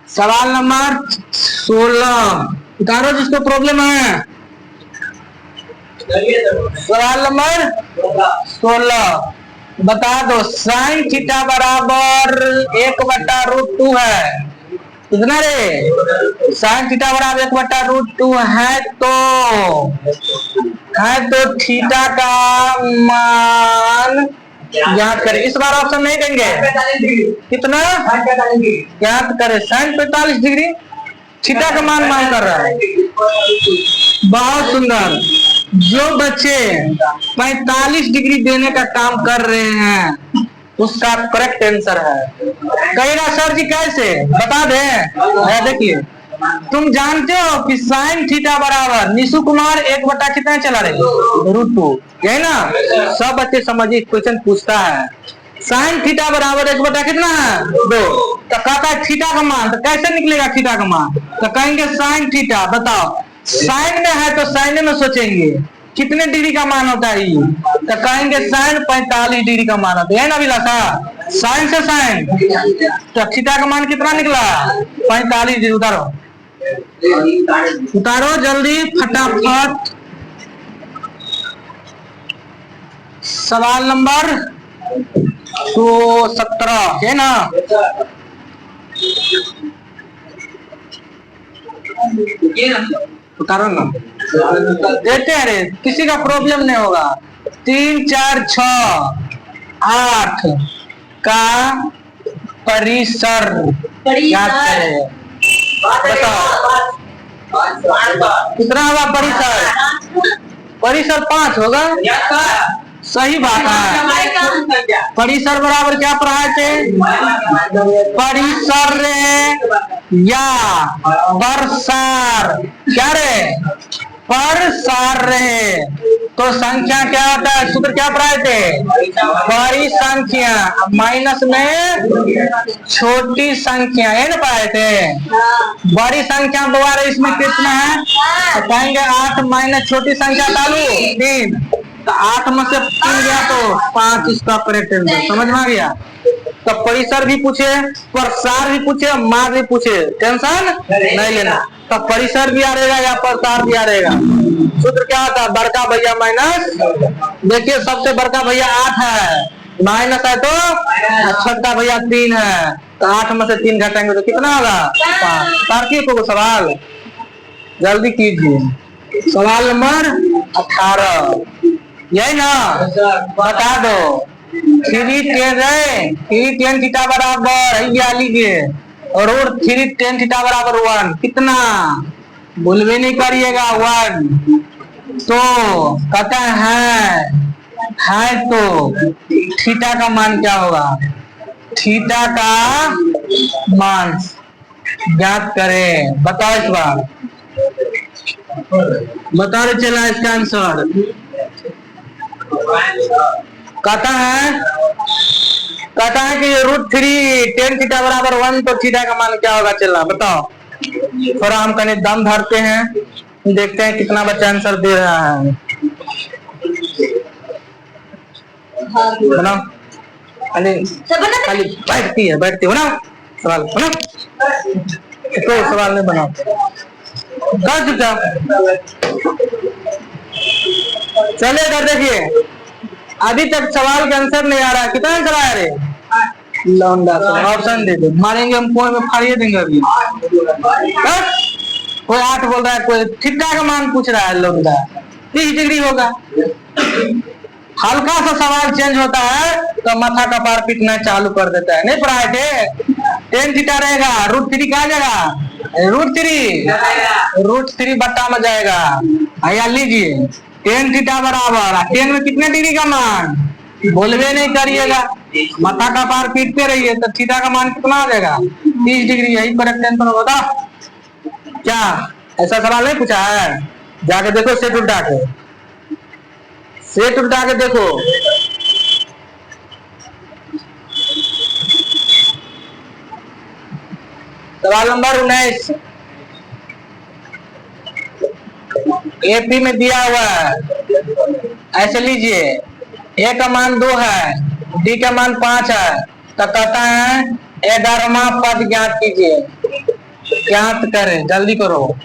सवाल नंबर 16 उतारो जिसको प्रॉब्लम है। सवाल नंबर 16 बता दो। साइन थीटा बराबर 1/√2 है। कितना रे? साइन थीटा बराबर 1/√2 है तो थीटा का मान ज्ञात करें। इस बार ऑप्शन नहीं देंगे। कितना ज्ञात करें? साइन 45 डिग्री थीटा का मान मांग कर रहा है। बहुत सुंदर। जो बच्चे 45 डिग्री देने का काम कर रहे हैं उसका करेक्ट आंसर है। कहेगा सर जी कैसे? बता दें। देखिए तुम जानते हो कि साइन थीटा बराबर निशु कुमार 1 कितना चला रहे? √2 यही ना। सब बच्चे समझिए, क्वेश्चन पूछता है साइन थीटा बराबर 1 बटा कितना है 2। तो कहता है थीटा का मान, तो कैसे निकलेगा थीटा का मान? तो कहेंगे साइन थीटा। बताओ साइन में है तो साइन में सोचेंगे कितने डिग्री का मान होता है ये, तो कहेंगे साइन 45 डिग्री का मान होता है ना अभिलाषा। साइन से साइन, तो थीटा का मान कितना निकला 45 डिग्री। उतारो उतारो जल्दी फटाफट। सवाल नंबर 17 है ना। उतारो ना, देते हैं रे, किसी का प्रॉब्लम नहीं होगा। 3 4 6 8 का परिसर याद करें। बताओ कितना होगा परिसर? परिसर 5 होगा। सही बात है। परिसर बराबर क्या पढ़ाए थे? परिसर या परसार। क्या रे? परसार रहे तो संख्या क्या होता है? सूत्र क्या पढ़ाए थे? बड़ी संख्या माइनस में छोटी संख्या, है ना पढ़ाए थे। बड़ी संख्या दोबारा इसमें कितना है? तो कहेंगे 8 माइनस छोटी संख्या डालू 3, तो 8 में से 3 गया तो 5 इसका करेक्ट आंसर। समझ में आ गया? तो परिसर भी पूछे, प्रसार भी पूछे, मार्ग भी पूछे, टेंशन नहीं लेना। तो परिसर भी आ रहेगा या प्रसार भी आ रहेगा। सूत्र क्या होता है? बड़का भैया माइनस, देखिए सबसे बड़का भैया 8 है, माइनस है तो छोटा भैया 3 है, तो 8 में से 3 घटाएंगे तो कितना होगा 5। तार्किक को सवाल जल्दी कीजिए। सवाल नंबर 18 यही ना, बता दो। 3 tan थीटा बराबर लीजिए और 3 tan थीटा बराबर 1 कितना? भूलवे नहीं करिएगा 1। तो कहता है तो थीटा का मान क्या होगा? थीटा का मान ज्ञात करें। बताओ इस बार, बता रहे चला इसका आंसर। कहता है कि √3 tan थीटा बराबर 1, तो थीटा का मान क्या होगा? चलना बताओ। थोड़ा हम कहीं दम धरते हैं, देखते हैं कितना बच्चा आंसर दे रहा है। बनाओ, खाली बैठती हो ना। सवाल बनाओ, तो सवाल नहीं बनाओ कर चुका। चलिए इधर देखिए, अभी तक सवाल का आंसर नहीं आ रहा है। कितना आंसर आया रे? लौंडा ऑप्शन दे दो, मारेंगे हम फोन में, फाड़िए देंगे अभी। कोई 8 बोल रहा है, कोई थीटा का मान पूछ रहा है लौंडा। 30 डिग्री होगा। हल्का सा सवाल चेंज होता है तो माथा का पार पीटना चालू कर देता है। नहीं पढ़ाए थे? tan थीटा रहेगा, √3 क्या जाएगा? √3 बट्टा में जाएगा। आया लीजिए, tan थीटा बराबर, tan में कितने डिग्री का मान? बोलवे नहीं करिएगा, माथा का पार पीटते रहिए। तो थीटा का मान कितना आ जाएगा? 30 डिग्री। यही करेक्ट आंसर होगा। क्या ऐसा सवाल नहीं पूछा है? जाके देखो, सेट उल्टा के, सेट उल्टा के देखो। सवाल नंबर 19 एपी में दिया हुआ है। ऐसे लीजिए, ए का मान 2 है, डी का मान 5 है, तो कहता है 11वां पद ज्ञात कीजिए। ज्ञात करें, जल्दी करो।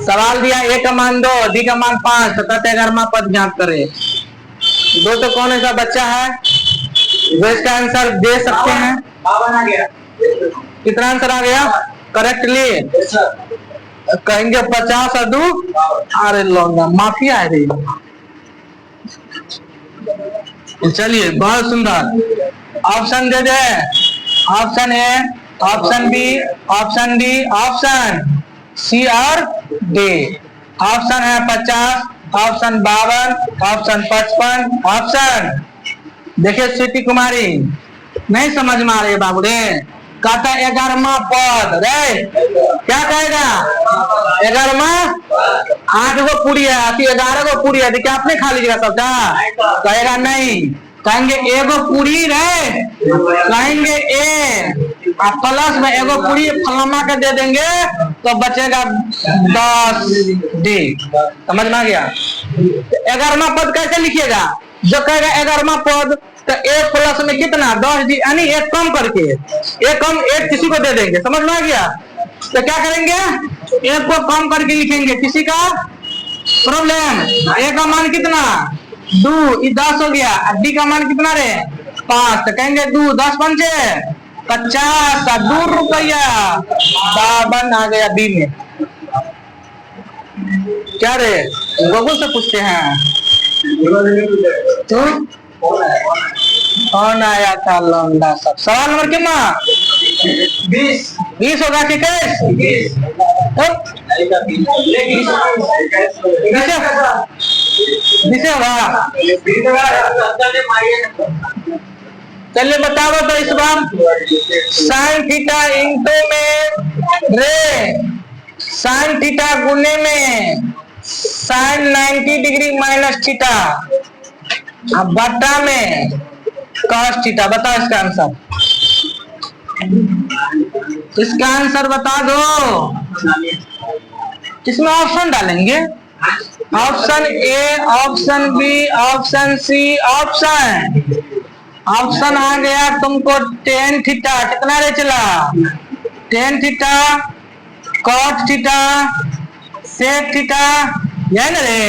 सवाल दिया ए का मान 2, डी का मान 5, तो कहते 11वां पद ज्ञात करे। 2 तो कौन ऐसा बच्चा है जो इसका आंसर दे सकते हैं? कितना आंसर आ गया करेक्टली? कहेंगे 50 और 2। अरे लौंडा माफिया है रे। चलिए बहुत सुंदर। ऑप्शन दे दे, ऑप्शन ए, option B, option D, option C और डी। ऑप्शन है 50, ऑप्शन 52, ऑप्शन 55, ऑप्शन देखिए स्वीटी कुमारी नहीं समझ में आ रही है बाबू रे। कहता 11वां पद रे, क्या कहेगा? 11वां, 8 गो पूरी है, 11 गो पूरी है, क्या आपने खा लीजिएगा सबका? कहेगा नहीं, कहेंगे एगो पूरी रहे, कहेंगे ए आप प्लस में एगो पूरी फलाना के दे देंगे तो बचेगा 10D। समझ में आ गया? 11वां पद कैसे लिखिएगा? जो कहेगा 11वां पद तो एक प्लस में कितना 10D, यानी एक कम करके एक कम एक किसी को दे देंगे। समझ में आ गया? तो क्या करेंगे? एक को कम करके लिखेंगे। किसी का प्रॉब्लम? ए का मान कितना 2, 10 हो गया। डी का मान कितना रे 5, तो कहेंगे 2 10 पंचे 50, 2 रुपया 52 आ गया बी में। क्या रे गोगो से पूछते हैं तो कौन आया था लौंडा सब। सवाल नंबर कितना 20 होगा कि कैश? चलिए बताओ तो इस बार साइन थीटा इंटू में रे साइन थीटा गुने में साइन 90 डिग्री माइनस थीटा अब बट्टा में कॉस थीटा। बताओ इसका आंसर। इसका आंसर बता दो। इसमें ऑप्शन डालेंगे, ऑप्शन ए, ऑप्शन बी, ऑप्शन सी, ऑप्शन आ गया तुमको टेन थीटा। कितना रे चला 10 theta, cot theta, sec theta, यह ना रे।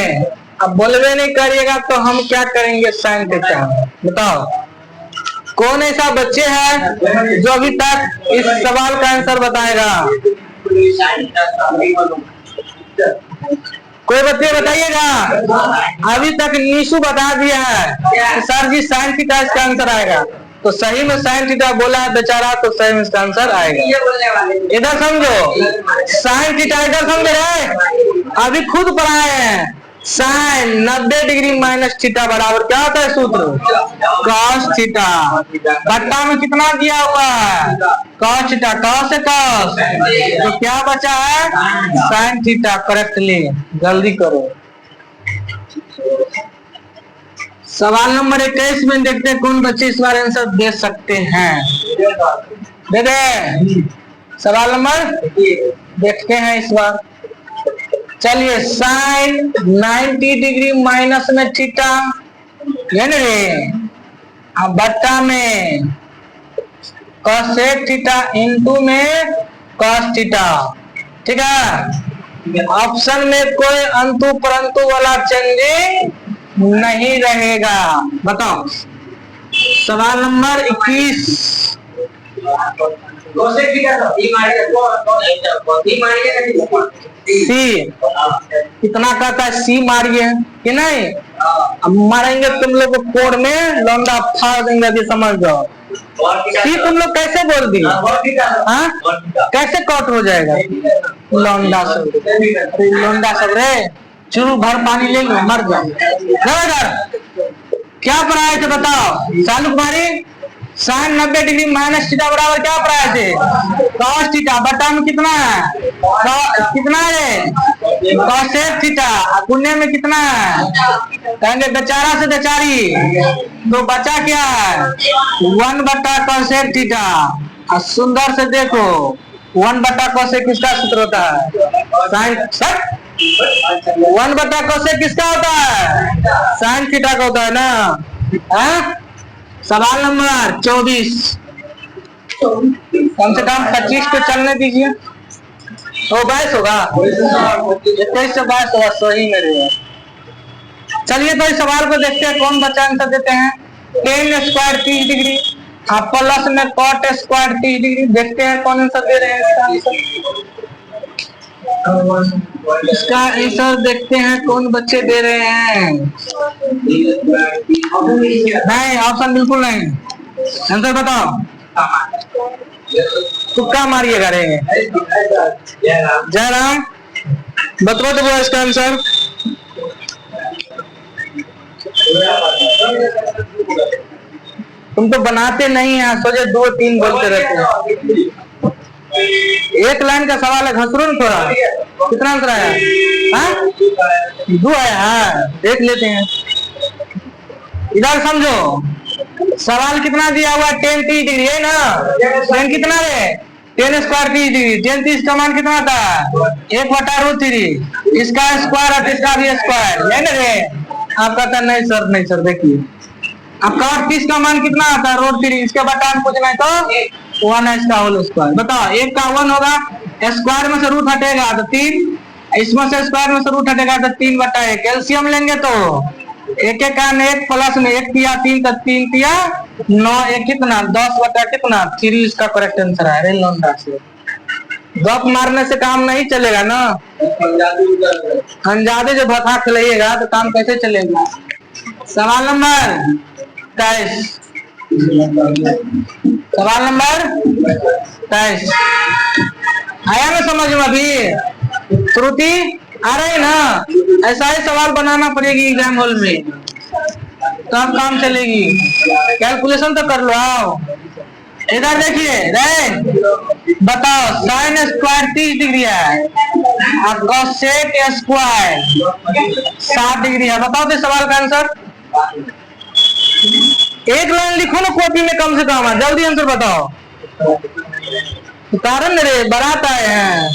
अब बोलवे नहीं करिएगा तो हम क्या करेंगे साइन थीटा। बताओ कौन ऐसा बच्चे हैं जो अभी तक इस सवाल का आंसर बताएगा? कोई बच्चे बताइएगा। अभी तक नीशु बता दिया है सर जी साइन थीटा इसका आंसर आएगा। तो सही में साइन थीटा बोला है बेचारा, तो सही में इसका आंसर आएगा। इधर समझो साइन थीटा, इधर समझ रहे अभी खुद पढ़ाए हैं। साइन 90 डिग्री माइनस थीटा बराबर क्या होता है सूत्र? Cos theta. बट्टा में कितना दिया हुआ है? कॉस थीटा, कॉस से कॉस, तो क्या बचा है? Sine theta. करेक्टली जल्दी करो। सवाल नंबर 21 में देखते हैं कौन बच्चे इस बार आंसर दे सकते हैं। दे दे सवाल नंबर देखते हैं इस बार। चलिए साइन 90 डिग्री माइनस में थीटा है ना रे, अब बट्टा में कॉसेक थीटा इंटू में कॉस थीटा। ठीक है, ऑप्शन में कोई अंतु परंतु वाला चेंजिंग नहीं रहेगा। बताओ सवाल नंबर 21। सी कितना कहता है? सी मारिए कि नहीं? अब मारेंगे तुम लोग को कोड में लौंडा फाड़ देंगे। अभी समझ जाओ सी तुम लोग कैसे बोल दी? हाँ कैसे कट हो जाएगा? लौंडा सब, लौंडा सब रे चुरू भर पानी लेंगे मर जाओ। क्या पढ़ाए थे बताओ चालू कुमारी? साइन 90 डिग्री माइनस थीटा बराबर क्या पढ़ाए थे? Cos theta. बट्टा में कितना है? कितना है? Cosec theta. गुने में कितना है? कहेंगे बेचारा से बेचारी, तो बचा क्या है? 1 बट्टा कॉसेक थीटा। और सुंदर से देखो 1 बट्टा कॉसेक किसका सूत्र होता है? साइन 1 बट्टा कॉसेक किसका होता है? साइन थीटा का होता है ना। है? सवाल नंबर 24। कम से कम 25 पे चलने दीजिए। तो 22 होगा, 21 से 22 होगा सही में रहेगा। चलिए तो इस सवाल को देखते हैं कौन बच्चा आंसर देते हैं। टेन स्क्वायर 30 डिग्री आप प्लस में कॉट स्क्वायर 30 डिग्री। देखते हैं कौन आंसर दे रहे हैं इसका आंसर। इसका आंसर देखते हैं कौन बच्चे दे रहे हैं। नहीं ऑप्शन बिल्कुल नहीं। आंसर बताओ। तुक्का मारिएगा रे। जयराम बतवा दो इसका आंसर। तुम तो बनाते नहीं है, सोचे 2-3 बोलते रहते हैं। एक लाइन का सवाल है, घसरो ना थोड़ा। कितना आंसर आया? हाँ 2 आया। हाँ देख लेते हैं। इधर समझो सवाल कितना दिया हुआ 10 30 डिग्री है ना। 10 कितना है 10 स्क्वायर 30 डिग्री। 10 30 का मान कितना था 1/√3। इसका स्क्वायर और इसका भी स्क्वायर है ना रे। आप कहता नहीं सर नहीं सर देखिए अब cot 30 का मान कितना आता है √3। इसके बटा में पूछना है तो 1 है इसका होल स्क्वायर। बताओ 1 का 1 होगा स्क्वायर में से रूट हटेगा तो 3 इसमें से स्क्वायर में से रूट हटेगा तो 3/1। कैल्शियम लेंगे तो एक एक का 1 प्लस में 1 किया 3 का 3 किया 9 1 कितना 10 कितना 3 इसका करेक्ट आंसर है। रे लौंडा से गप मारने से काम नहीं चलेगा ना। अंजादे जो भथा खिलाइएगा तो काम कैसे चलेगा। सवाल नंबर 23 सवाल नंबर 23 आया ना समझ में अभी त्रुटि आ रही ना। ऐसा ही सवाल बनाना पड़ेगी एग्जाम हॉल में तब काम चलेगी। कैलकुलेशन तो कर लो आओ। इधर देखिए रे बताओ साइन स्क्वायर 30 डिग्री है और कोसेक स्क्वायर 7 डिग्री है। बताओ तो सवाल का आंसर। एक लाइन लिखो ना कॉपी में कम से कम जल्दी आंसर बताओ। कारण रे बारात आए हैं।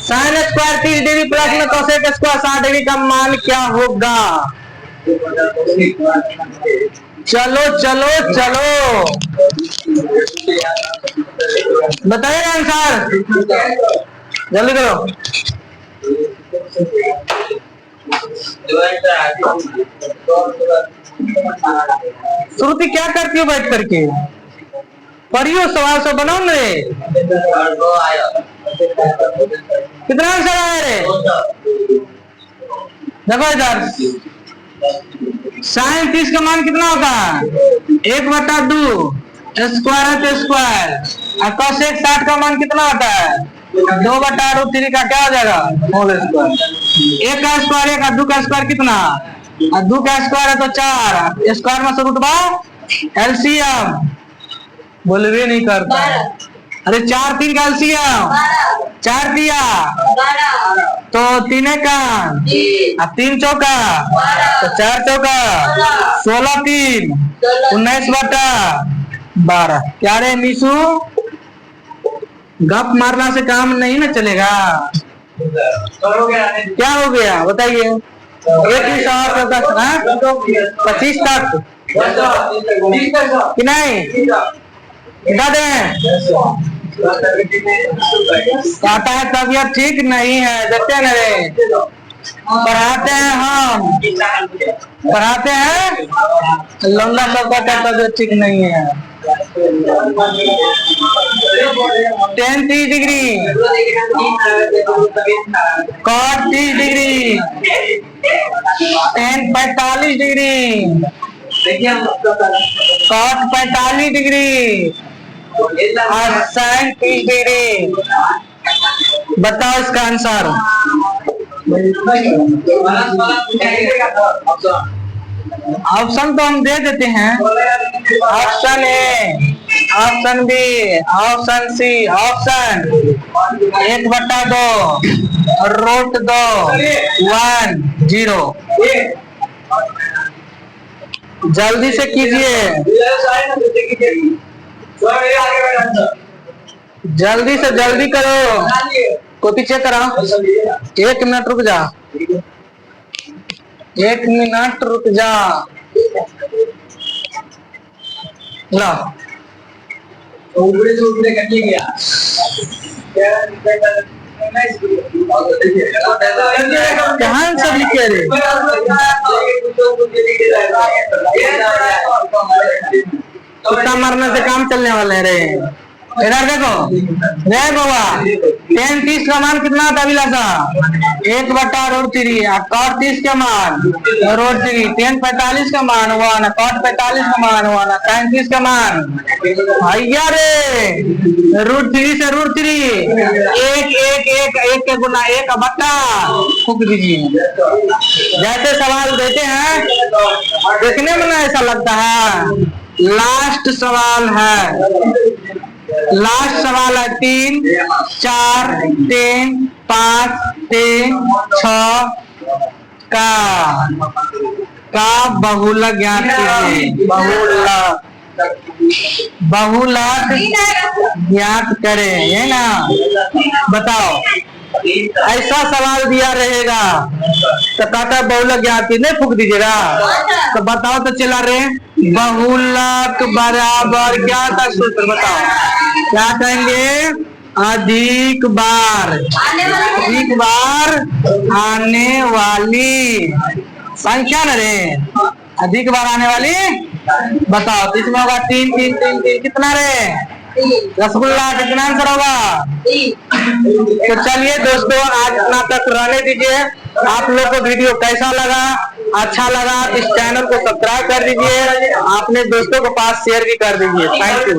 साइन स्क्वायर 30 डिग्री प्लस में कोसेक स्क्वायर 7 डिग्री का मान क्या होगा। चलो चलो चलो बताइए आंसर जल्दी करो। श्रुति क्या करती हो बैठ करके पढ़ियो सवाल सब बनाओ रे। कितना आंसर आया रे देखो इधर। साइन 30 का मान कितना होगा 1/2 स्क्वायर है तो स्क्वायर और कोसेक 60 का मान कितना होता है 2/√3 का क्या हो जाएगा होल स्क्वायर। 1 का स्क्वायर 1 और 2 का स्क्वायर कितना और 2 का स्क्वायर है तो 4 स्क्वायर में से रूटबा एलसीएम बोलवे नहीं करता। अरे 4 3 का एलसीएम 4 दिया तो 3 का 3 चौका तो 4 चौका 16 3 19/12। क्या रे मीशु गप मारना से काम नहीं ना चलेगा। क्या हो गया बताइए। एक ही सवाल 25 तक कि नहीं दादे कहता है तबियत ठीक नहीं है। देखते हैं रे पढ़ाते हैं हम पढ़ाते हैं लौंडा सब कहता है तबियत ठीक नहीं है। 10 30 degree cot 30 degree 10 45 degree cot 45 degree और साइन 30 डिग्री। बताओ इसका आंसर। ऑप्शन तो हम दे देते हैं। ऑप्शन ए ऑप्शन बी ऑप्शन सी ऑप्शन 1/2 √2 1 0। जल्दी से कीजिए जल्दी से जल्दी करो। कॉपी चेक करो। 1 मिनट रुक जा 1 मिनट रुक जा लो। कहाँ सब लिखे रे कुत्ता मारने से काम चलने वाले रे। इधर देखो रे बाबा 10 30 का मान कितना था अभिलाषा 1/√3 cot 30 का मान √3 10 45 का मान 1 cot 45 का मान 1 sin 30 का मान भैया रे √3 से √3 1 के गुना 1/2 फूक दीजिए। जैसे सवाल देते हैं देखने में ना ऐसा लगता है। लास्ट सवाल है लास्ट सवाल है 3, 4, 3, 5, 3, 6 का बहुलक ज्ञात कीजिए। बहुलक ज्ञात करें, है ना। बताओ, ऐसा सवाल दिया रहेगा तो काका बहुलक ज्ञात नहीं फूक दीजिएगा। तो बताओ तो चला रे, बहुलक बराबर क्या था सूत्र, बताओ क्या कहेंगे। अधिक बार आने वाली संख्या न रे, अधिक बार आने वाली। बताओ तो इसमें होगा 3, 3, 3, 3 कितना रे, रसगुल्ला। कितना आंसर होगा। तो चलिए दोस्तों, आज इतना तक रहने दीजिए। आप लोग को वीडियो कैसा लगा, अच्छा लगा तो इस चैनल को सब्सक्राइब कर दीजिए, अपने दोस्तों के पास शेयर भी कर दीजिए। Thank you.